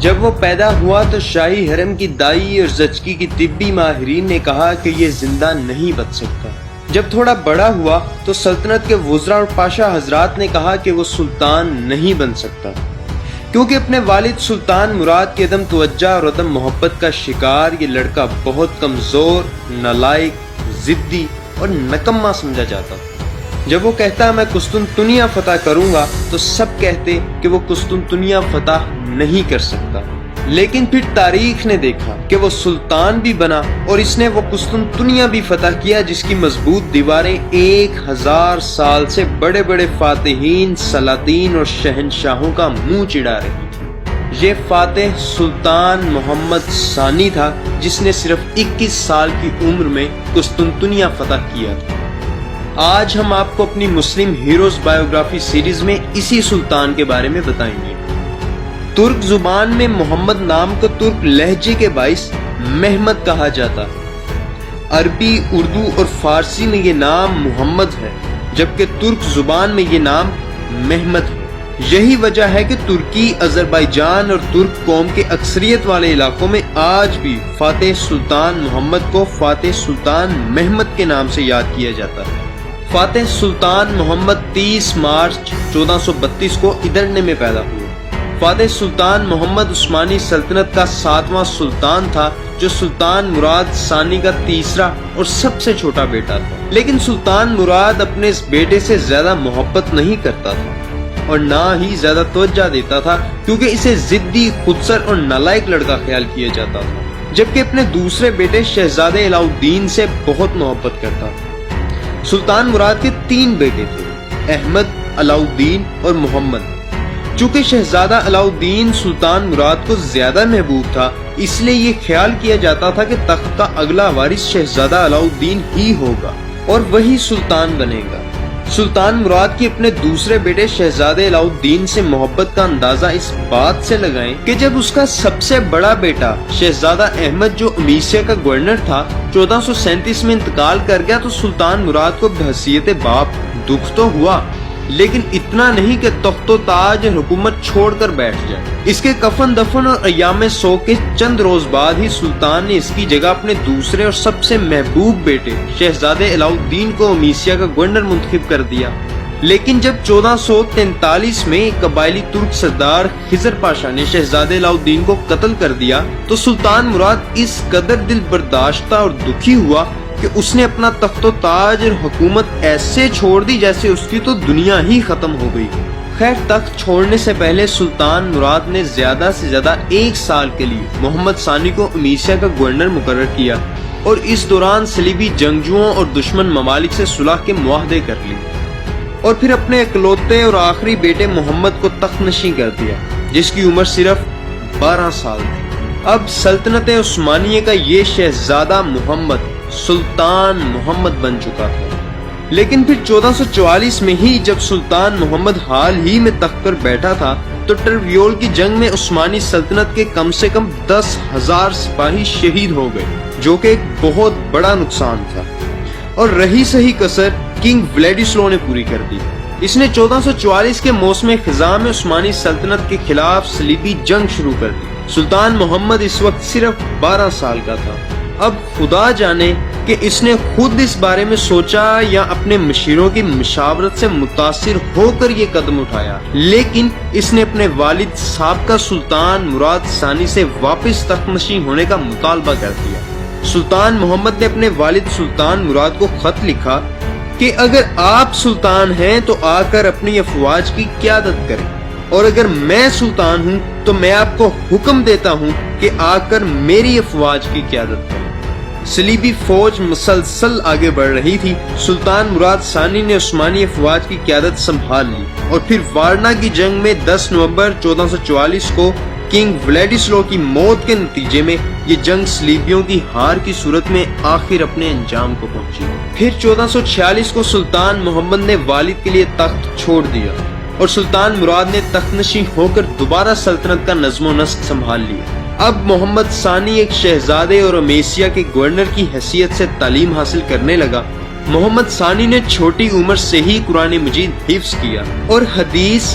جب وہ پیدا ہوا تو شاہی حرم کی دائی اور زچگی کی طبی ماہرین نے کہا کہ یہ زندہ نہیں بچ سکتا۔ جب تھوڑا بڑا ہوا تو سلطنت کے وزراء اور پاشا حضرات نے کہا کہ وہ سلطان نہیں بن سکتا، کیونکہ اپنے والد سلطان مراد کی عدم توجہ اور عدم محبت کا شکار یہ لڑکا بہت کمزور، نالائق، ضدی اور نکما سمجھا جاتا تھا۔ جب وہ کہتا میں قسطنطنیہ فتح کروں گا تو سب کہتے کہ وہ قسطنطنیہ فتح نہیں کر سکتا، لیکن پھر تاریخ نے دیکھا کہ وہ سلطان بھی بنا اور اس نے وہ قسطنطنیہ بھی فتح کیا جس کی مضبوط دیواریں 1000 سال سے بڑے بڑے فاتحین، سلاطین اور شہنشاہوں کا منہ چڑھا رہی تھی۔ یہ فاتح سلطان محمد ثانی تھا جس نے صرف 21 سال کی عمر میں قسطنطنیہ فتح کیا تھا۔ آج ہم آپ کو اپنی مسلم ہیروز بایوگرافی سیریز میں اسی سلطان کے بارے میں بتائیں گے۔ ترک زبان میں محمد نام کو ترک لہجے کے باعث محمد کہا جاتا ہے۔ عربی، اردو اور فارسی میں یہ نام محمد ہے، جبکہ ترک زبان میں یہ نام محمد ہے۔ یہی وجہ ہے کہ ترکی، آذربائیجان اور ترک قوم کے اکثریت والے علاقوں میں آج بھی فاتح سلطان محمد کو فاتح سلطان محمد کے نام سے یاد کیا جاتا ہے۔ فاتح سلطان محمد 30 مارچ 1432 کو ادرنے میں پیدا ہوئے۔ فاتح سلطان محمد عثمانی سلطنت کا 7واں سلطان تھا، جو سلطان مراد ثانی کا تیسرا اور سب سے چھوٹا بیٹا تھا۔ لیکن سلطان مراد اپنے اس بیٹے سے زیادہ محبت نہیں کرتا تھا اور نہ ہی زیادہ توجہ دیتا تھا، کیونکہ اسے ضدی، خودسر اور نالائق لڑکا خیال کیا جاتا تھا، جبکہ اپنے دوسرے بیٹے شہزادے علاؤالدین سے بہت محبت کرتا تھا۔ سلطان مراد کے 3 بیٹے تھے، احمد، علاؤالدین اور محمد۔ چونکہ شہزادہ علاؤالدین سلطان مراد کو زیادہ محبوب تھا، اس لیے یہ خیال کیا جاتا تھا کہ تخت کا اگلا وارث شہزادہ علاؤالدین ہی ہوگا اور وہی سلطان بنے گا۔ سلطان مراد کی اپنے دوسرے بیٹے شہزادے علاؤالدین سے محبت کا اندازہ اس بات سے لگائیں کہ جب اس کا سب سے بڑا بیٹا شہزادہ احمد، جو امیسیا کا گورنر تھا، 1437 میں انتقال کر گیا تو سلطان مراد کو بحیثیت باپ دکھ تو ہوا، لیکن اتنا نہیں کہ تخت و تاج اور حکومت چھوڑ کر بیٹھ جائے۔ اس کے کفن دفن اور ایام سوگ کے چند روز بعد ہی سلطان نے اس کی جگہ اپنے دوسرے اور سب سے محبوب بیٹے شہزادے علاؤالدین کو امیسیا کا گورنر منتخب کر دیا۔ لیکن جب 1443 میں قبائلی ترک سردار خضر پاشا نے شہزادے علاؤالدین کو قتل کر دیا تو سلطان مراد اس قدر دل برداشتہ اور دکھی ہوا کہ اس نے اپنا تخت و تاج اور حکومت ایسے چھوڑ دی جیسے اس کی تو دنیا ہی ختم ہو گئی۔ خیر، تخت چھوڑنے سے پہلے سلطان مراد نے زیادہ سے زیادہ 1 سال کے لیے محمد ثانی کو امیسیا کا گورنر مقرر کیا اور اس دوران صلیبی جنگجوؤں اور دشمن ممالک سے صلح کے معاہدے کر لیے، اور پھر اپنے اکلوتے اور آخری بیٹے محمد کو تخت نشین کر دیا، جس کی عمر صرف 12 سال تھی۔ اب سلطنت عثمانیہ کا یہ شہزادہ محمد سلطان محمد بن چکا تھا۔ لیکن پھر 1444 میں ہی جب سلطان محمد حال ہی میں تخت پر بیٹھا تھا تو ٹرویول کی جنگ میں عثمانی سلطنت کے کم سے کم 10,000 سپاہی شہید ہو گئے، جو کہ ایک بہت بڑا نقصان تھا، اور رہی صحیح کسر کنگ ولیڈیسلو نے پوری کر دی۔ اس نے 1444 کے موسم خزاں میں عثمانی سلطنت کے خلاف صلیبی جنگ شروع کر دی۔ سلطان محمد اس وقت صرف 12 سال کا تھا۔ اب خدا جانے کہ اس نے خود اس بارے میں سوچا یا اپنے مشیروں کی مشاورت سے متاثر ہو کر یہ قدم اٹھایا، لیکن اس نے اپنے والد سابقہ سلطان مراد ثانی سے واپس تخت نشین ہونے کا مطالبہ کر دیا۔ سلطان محمد نے اپنے والد سلطان مراد کو خط لکھا کہ اگر آپ سلطان ہیں تو آ کر اپنی افواج کی قیادت کریں، اور اگر میں سلطان ہوں تو میں آپ کو حکم دیتا ہوں کہ آ کر میری افواج کی قیادت کریں۔ صلیبی فوج مسلسل آگے بڑھ رہی تھی۔ سلطان مراد ثانی نے عثمانی افواج کی قیادت سنبھال لی، اور پھر وارنا کی جنگ میں 10 نومبر 1444 کو کنگ ولیڈیسلو کی موت کے نتیجے میں یہ جنگ صلیبیوں کی ہار کی صورت میں آخر اپنے انجام کو پہنچی۔ پھر 1446 کو سلطان محمد نے والد کے لیے تخت چھوڑ دیا اور سلطان مراد نے تخت نشین ہو کر دوبارہ سلطنت کا نظم و نسق سنبھال لیا۔ اب محمد ثانی ایک شہزادے اور امیسیا کے گورنر کی حیثیت سے تعلیم حاصل کرنے لگا۔ محمد ثانی نے چھوٹی عمر سے ہی قرآن مجید حفظ کیا اور حدیث،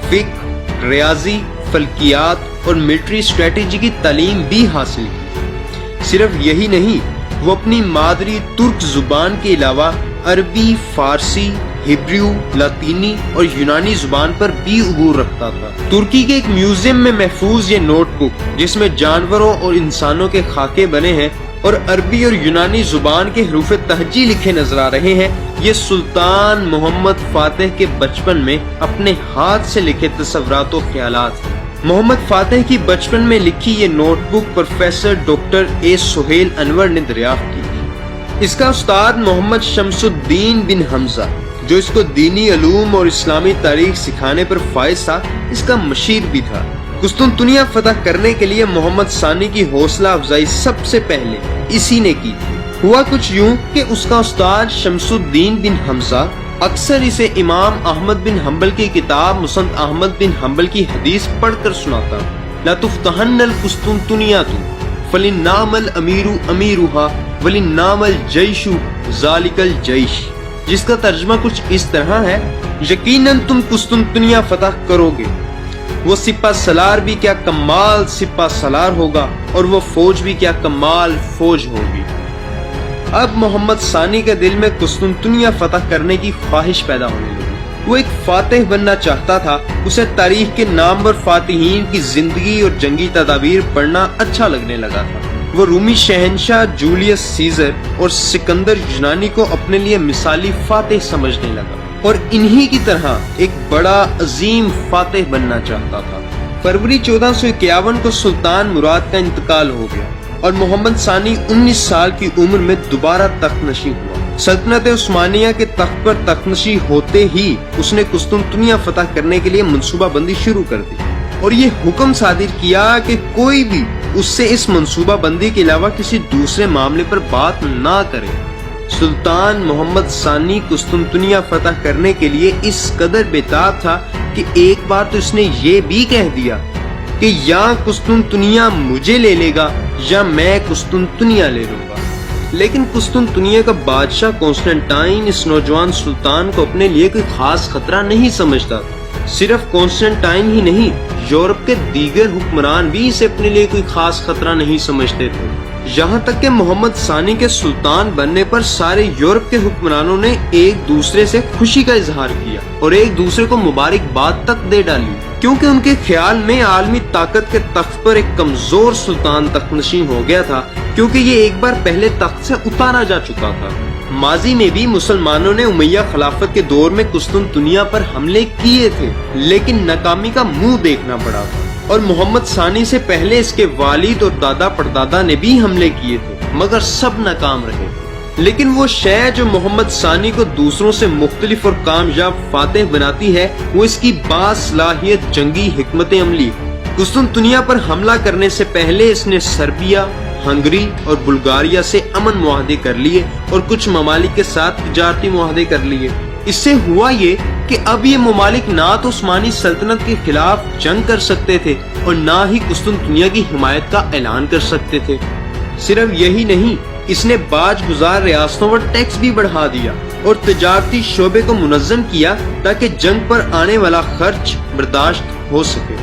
فقہ، ریاضی، فلکیات اور ملٹری اسٹریٹجی کی تعلیم بھی حاصل کی۔ صرف یہی نہیں، وہ اپنی مادری ترک زبان کے علاوہ عربی، فارسی، ہبریو، لاطینی اور یونانی زبان پر بھی عبور رکھتا تھا۔ ترکی کے ایک میوزیم میں محفوظ یہ نوٹ بک، جس میں جانوروں اور انسانوں کے خاکے بنے ہیں اور عربی اور یونانی زبان کے حروف تہجی لکھے نظر آ رہے ہیں، یہ سلطان محمد فاتح کے بچپن میں اپنے ہاتھ سے لکھے تصورات و خیالات ہیں۔ محمد فاتح کی بچپن میں لکھی یہ notebook professor doctor A Sohail Anwar نے دریافت کی تھی۔ اس کا استاد محمد شمس الدین بن حمزہ، جو اس کو دینی علوم اور اسلامی تاریخ سکھانے پر فائز تھا، اس کا مشیر بھی تھا۔ قسطنطنیہ فتح کرنے کے لیے محمد ثانی کی حوصلہ افزائی سب سے پہلے اسی نے کی تھی۔ ہوا کچھ یوں کہ اس کا استاد شمس الدین بن حمزہ اکثر اسے امام احمد بن حنبل کی کتاب مسند احمد بن حنبل کی حدیث پڑھ کر سناتا۔ لا تفتحن القسطنطنیۃ فلنعم الامیر امیرها ولنعم الجیش ذالک الجیش، جس کا ترجمہ کچھ اس طرح ہے، یقیناً تم قسطنطنیہ فتح کرو گے، وہ سپہ سالار بھی کیا کمال سپہ سالار ہوگا اور وہ فوج بھی کیا کمال فوج ہوگی۔ اب محمد ثانی کے دل میں قسطنطنیہ فتح کرنے کی خواہش پیدا ہونے لگی۔ وہ ایک فاتح بننا چاہتا تھا۔ اسے تاریخ کے نامور فاتحین کی زندگی اور جنگی تدابیر پڑھنا اچھا لگنے لگا تھا۔ وہ رومی شہنشاہ جولیس سیزر اور سکندر یونانی کو اپنے لیے مثالی فاتح سمجھنے لگا اور انہی کی طرح ایک بڑا عظیم فاتح بننا چاہتا تھا۔ فروری 1451 کو سلطان مراد کا انتقال ہو گیا اور محمد ثانی 19 سال کی عمر میں دوبارہ تخت نشین ہوا۔ سلطنت عثمانیہ کے تخت پر تخت نشین ہوتے ہی اس نے قسطنطنیہ فتح کرنے کے لیے منصوبہ بندی شروع کر دی اور یہ حکم صادر کیا کہ کوئی بھی اس سے اس منصوبہ بندی کے علاوہ کسی دوسرے معاملے پر بات نہ کرے۔ سلطان محمد ثانی قسطنطنیہ فتح کرنے کے لیے اس قدر بےتاب تھا کہ ایک بار تو اس نے یہ بھی کہہ دیا کہ یا قسطنطنیہ مجھے لے لے گا یا میں قسطنطنیہ لے لوں گا۔ لیکن قسطنطنیہ کا بادشاہ کانسٹنٹائن اس نوجوان سلطان کو اپنے لیے کوئی خاص خطرہ نہیں سمجھتا تھا۔ صرف کانسٹنٹائن ہی نہیں، یورپ کے دیگر حکمران بھی اسے اپنے لیے کوئی خاص خطرہ نہیں سمجھتے تھے، یہاں تک کہ محمد ثانی کے سلطان بننے پر سارے یورپ کے حکمرانوں نے ایک دوسرے سے خوشی کا اظہار کیا اور ایک دوسرے کو مبارکباد تک دے ڈالی، کیونکہ ان کے خیال میں عالمی طاقت کے تخت پر ایک کمزور سلطان تخت نشین ہو گیا تھا، کیونکہ یہ ایک بار پہلے تخت سے اتارا جا چکا تھا۔ ماضی میں بھی مسلمانوں نے امیہ خلافت کے دور میں قسطنطنیہ پر حملے کیے تھے، لیکن ناکامی کا منہ دیکھنا پڑا تھا، اور محمد ثانی سے پہلے اس کے والد اور دادا پردادا نے بھی حملے کیے تھے، مگر سب ناکام رہے۔ لیکن وہ شے جو محمد ثانی کو دوسروں سے مختلف اور کامیاب فاتح بناتی ہے، وہ اس کی باصلاحیت جنگی حکمت عملی۔ قسطنطنیہ پر حملہ کرنے سے پہلے اس نے سربیا، ہنگری اور بلغاریہ سے امن معاہدے کر لیے اور کچھ ممالک کے ساتھ تجارتی معاہدے کر لیے۔ اس سے ہوا یہ کہ اب یہ ممالک نہ تو عثمانی سلطنت کے خلاف جنگ کر سکتے تھے اور نہ ہی قسطنطنیہ کی حمایت کا اعلان کر سکتے تھے۔ صرف یہی نہیں، اس نے باج گزار ریاستوں پر ٹیکس بھی بڑھا دیا اور تجارتی شعبے کو منظم کیا تاکہ جنگ پر آنے والا خرچ برداشت ہو سکے۔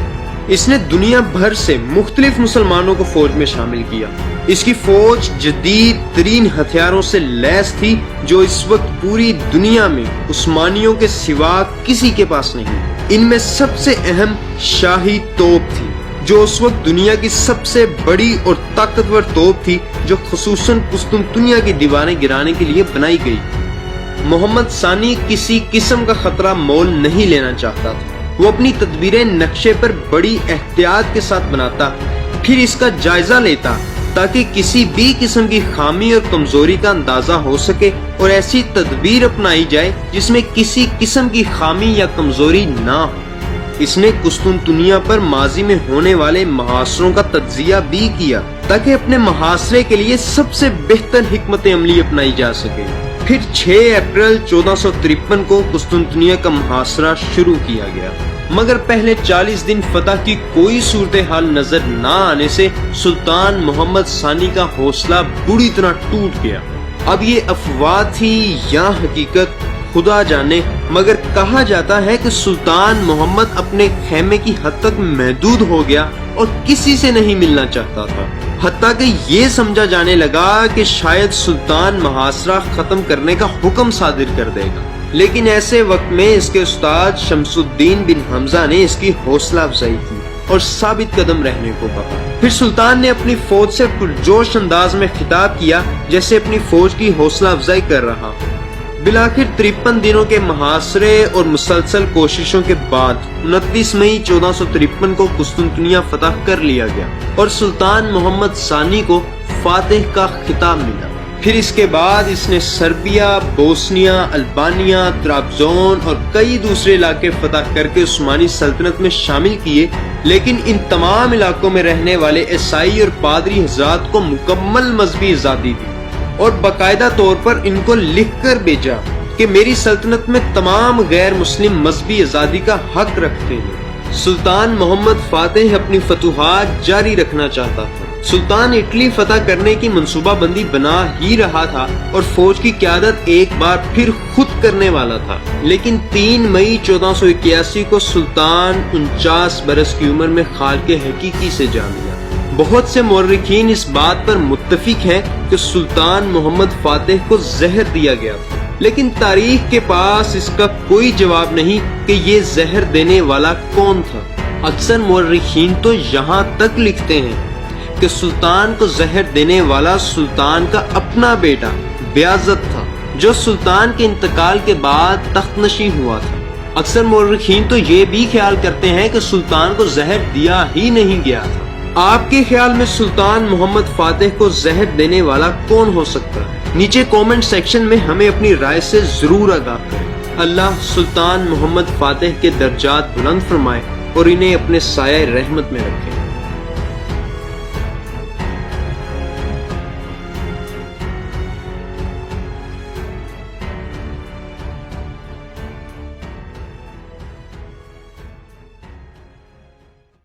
اس نے دنیا بھر سے مختلف مسلمانوں کو فوج میں شامل کیا۔ اس کی فوج جدید ترین ہتھیاروں سے لیس تھی جو اس وقت پوری دنیا میں عثمانیوں کے سوا کسی کے پاس نہیں۔ ان میں سب سے اہم شاہی توپ تھی جو اس وقت دنیا کی سب سے بڑی اور طاقتور توپ تھی، جو خصوصاً قسطنطنیہ کی دیواریں گرانے کے لیے بنائی گئی۔ محمد ثانی کسی قسم کا خطرہ مول نہیں لینا چاہتا تھا۔ وہ اپنی تدبیریں نقشے پر بڑی احتیاط کے ساتھ بناتا، پھر اس کا جائزہ لیتا تاکہ کسی بھی قسم کی خامی اور کمزوری کا اندازہ ہو سکے اور ایسی تدبیر اپنائی جائے جس میں کسی قسم کی خامی یا کمزوری نہ ہو۔ اس نے قسطنطنیہ پر ماضی میں ہونے والے محاصروں کا تجزیہ بھی کیا تاکہ اپنے محاصرے کے لیے سب سے بہتر حکمت عملی اپنائی جا سکے۔ پھر 6 اپریل 1453 کو قسطنطنیہ کا محاصرہ شروع کیا گیا، مگر پہلے 40 دن فتح کی کوئی صورتحال نظر نہ آنے سے سلطان محمد ثانی کا حوصلہ بری طرح ٹوٹ گیا۔ اب یہ افواہ تھی یا حقیقت خدا جانے، مگر کہا جاتا ہے کہ سلطان محمد اپنے خیمے کی حد تک محدود ہو گیا اور کسی سے نہیں ملنا چاہتا تھا، حتیٰ کہ یہ سمجھا جانے لگا کہ شاید سلطان محاصرہ ختم کرنے کا حکم صادر کر دے گا۔ لیکن ایسے وقت میں اس کے استاد شمس الدین بن حمزہ نے اس کی حوصلہ افزائی کی اور ثابت قدم رہنے کو کہا۔ پھر سلطان نے اپنی فوج سے پرجوش انداز میں خطاب کیا جیسے اپنی فوج کی حوصلہ افزائی کر رہا ہو۔ بالآخر 53 دنوں کے محاصرے اور مسلسل کوششوں کے بعد 29 مئی 1453 کو قسطنطنیہ فتح کر لیا گیا اور سلطان محمد ثانی کو فاتح کا خطاب ملا۔ پھر اس کے بعد اس نے سربیا، بوسنیا، البانیہ، طرابزون اور کئی دوسرے علاقے فتح کر کے عثمانی سلطنت میں شامل کیے، لیکن ان تمام علاقوں میں رہنے والے عیسائی اور پادری حضرات کو مکمل مذہبی آزادی دی اور باقاعدہ طور پر ان کو لکھ کر بھیجا کہ میری سلطنت میں تمام غیر مسلم مذہبی آزادی کا حق رکھتے ہیں۔ سلطان محمد فاتح اپنی فتوحات جاری رکھنا چاہتا تھا۔ سلطان اٹلی فتح کرنے کی منصوبہ بندی بنا ہی رہا تھا اور فوج کی قیادت ایک بار پھر خود کرنے والا تھا، لیکن 3 مئی 1481 کو سلطان 49 برس کی عمر میں خالق حقیقی سے جا ملا۔ بہت سے مورخین اس بات پر متفق ہیں کہ سلطان محمد فاتح کو زہر دیا گیا تھا، لیکن تاریخ کے پاس اس کا کوئی جواب نہیں کہ یہ زہر دینے والا کون تھا۔ اکثر مورخین تو یہاں تک لکھتے ہیں کہ سلطان کو زہر دینے والا سلطان کا اپنا بیٹا بیازد تھا، جو سلطان کے انتقال کے بعد تخت نشین ہوا تھا۔ اکثر مورخین تو یہ بھی خیال کرتے ہیں کہ سلطان کو زہر دیا ہی نہیں گیا تھا۔ آپ کے خیال میں سلطان محمد فاتح کو زہر دینے والا کون ہو سکتا ہے؟ نیچے کومنٹ سیکشن میں ہمیں اپنی رائے سے ضرور آگاہ کریں۔ اللہ سلطان محمد فاتح کے درجات بلند فرمائے اور انہیں اپنے سایہ رحمت میں رکھے۔